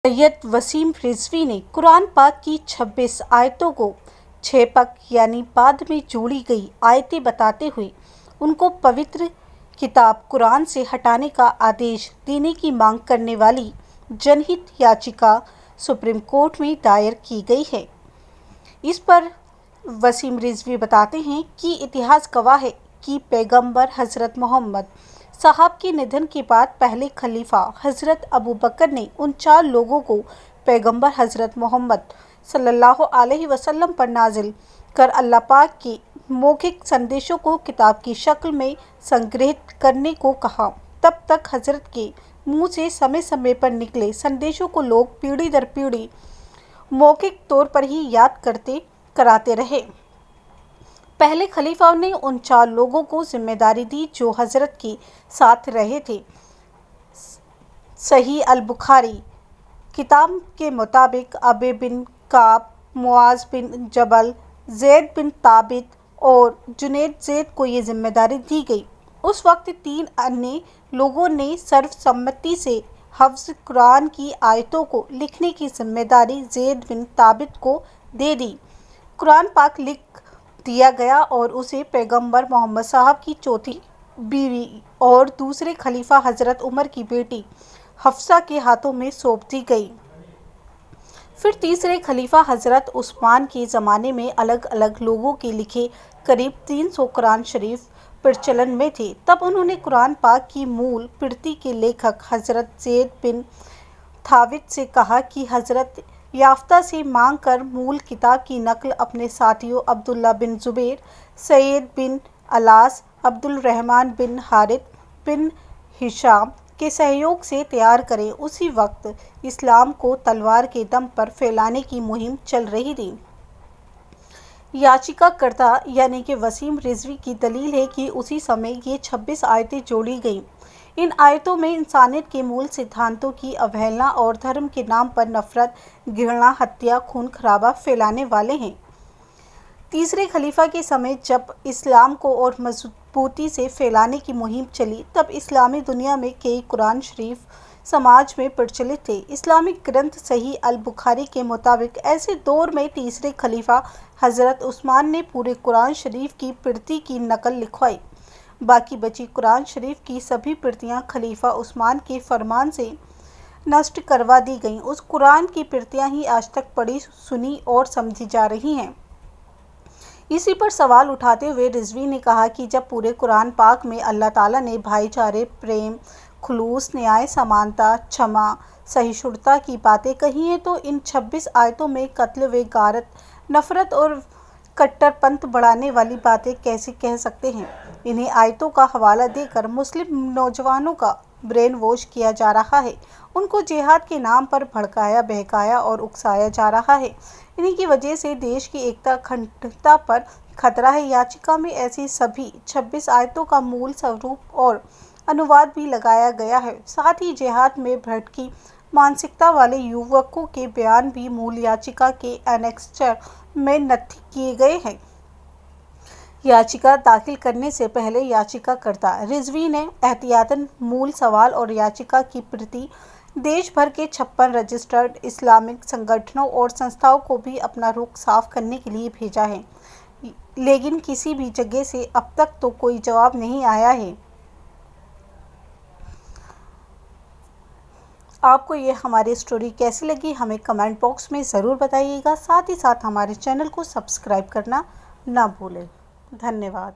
सैयद वसीम रिजवी ने कुरान पाक की 26 आयतों को 6 पक यानी बाद में जोड़ी गई आयतें बताते हुए उनको पवित्र किताब कुरान से हटाने का आदेश देने की मांग करने वाली जनहित याचिका सुप्रीम कोर्ट में दायर की गई है। इस पर वसीम रिजवी बताते हैं कि इतिहास गवाह है कि पैगंबर हज़रत मोहम्मद साहब के निधन के बाद पहले खलीफा हज़रत अबू बकर ने उन 4 लोगों को पैगंबर हज़रत मोहम्मद सल्लल्लाहु अलैहि वसल्लम पर नाजिल कर अल्लाह पाक के मौखिक संदेशों को किताब की शक्ल में संग्रहित करने को कहा। तब तक हज़रत के मुंह से समय समय पर निकले संदेशों को लोग पीढ़ी दर पीढ़ी मौखिक तौर पर ही याद कराते रहे। पहले खलीफा ने उन 4 लोगों को जिम्मेदारी दी जो हज़रत के साथ रहे थे। सही अल बुखारी किताब के मुताबिक अबे बिन काब, मुआज बिन जबल, ज़ैद बिन ताबित और जुनैद ज़ैद को ये जिम्मेदारी दी गई। उस वक्त 3 अन्य लोगों ने सर्वसम्मति से हफ्ज़ कुरान की आयतों को लिखने की जिम्मेदारी ज़ैद बिन ताबित को दे दी। कुरान पाक लिख दिया गया और उसे पैगंबर मोहम्मद साहब की चौथी बीवी और दूसरे खलीफा हज़रत उमर की बेटी हफ्सा के हाथों में सौंप दी गई। फिर तीसरे खलीफा हज़रत उस्मान के ज़माने में अलग अलग लोगों के लिखे करीब 300 कुरान शरीफ प्रचलन में थे। तब उन्होंने कुरान पाक की मूल प्रति के लेखक हज़रत ज़ैद बिन थाबित से कहा कि हज़रत याफ्ता से मांग कर मूल किताब की नकल अपने साथियों अब्दुल्ला बिन ज़ुबैर, सैयद बिन अलास, अब्दुल रहमान बिन हारिथ बिन हिशाम के सहयोग से तैयार करें। उसी वक्त इस्लाम को तलवार के दम पर फैलाने की मुहिम चल रही थी। याचिकाकर्ता यानी कि वसीम रिजवी की दलील है कि उसी समय ये 26 आयतें जोड़ी गईं। इन आयतों में इंसानियत के मूल सिद्धांतों की अवहेलना और धर्म के नाम पर नफरत, घृणा, हत्या, खून खराबा फैलाने वाले हैं। तीसरे खलीफा के समय जब इस्लाम को और मजबूती से फैलाने की मुहिम चली, तब इस्लामी दुनिया में कई कुरान शरीफ समाज में प्रचलित थे। इस्लामिक ग्रंथ सही अल बुखारी के मुताबिक ऐसे दौर में तीसरे खलीफा हज़रत उस्मान ने पूरे कुरान शरीफ की प्रति की नकल लिखवाई। बाकी बची कुरान शरीफ की सभी प्रतियां खलीफा उस्मान के फरमान से नष्ट करवा दी गईं। उस कुरान की प्रतियां ही आज तक पढ़ी, सुनी और समझी जा रही हैं। इसी पर सवाल उठाते हुए रिजवी ने कहा कि जब पूरे कुरान पाक में अल्लाह ताला ने भाईचारे, प्रेम, खुलूस, न्याय, समानता, क्षमा, सहिष्णुता की बातें कही हैं, तो इन 26 आयतों में कत्ल व गारत, नफरत और कट्टरपंथ बढ़ाने वाली बातें कैसे कह सकते हैं। इन्हीं आयतों का हवाला देकर मुस्लिम नौजवानों का ब्रेन वॉश किया जा रहा है, उनको जिहाद के नाम पर भड़काया, बहकाया और उकसाया जा रहा है। इन्हीं की वजह से देश की एकता, अखंडता पर खतरा है। याचिका में ऐसी सभी 26 आयतों का मूल स्वरूप और अनुवाद भी लगाया गया है। साथ ही जिहाद में भटकी मानसिकता वाले युवकों के बयान भी मूल याचिका के एनेक्सचर में नथी किए गए हैं। याचिका दाखिल करने से पहले याचिकाकर्ता रिजवी ने एहतियातन मूल सवाल और याचिका की प्रति देश भर के 56 रजिस्टर्ड इस्लामिक संगठनों और संस्थाओं को भी अपना रुख साफ करने के लिए भेजा है, लेकिन किसी भी जगह से अब तक तो कोई जवाब नहीं आया है। आपको ये हमारी स्टोरी कैसी लगी हमें कमेंट बॉक्स में ज़रूर बताइएगा। साथ ही साथ हमारे चैनल को सब्सक्राइब करना ना भूलें। धन्यवाद।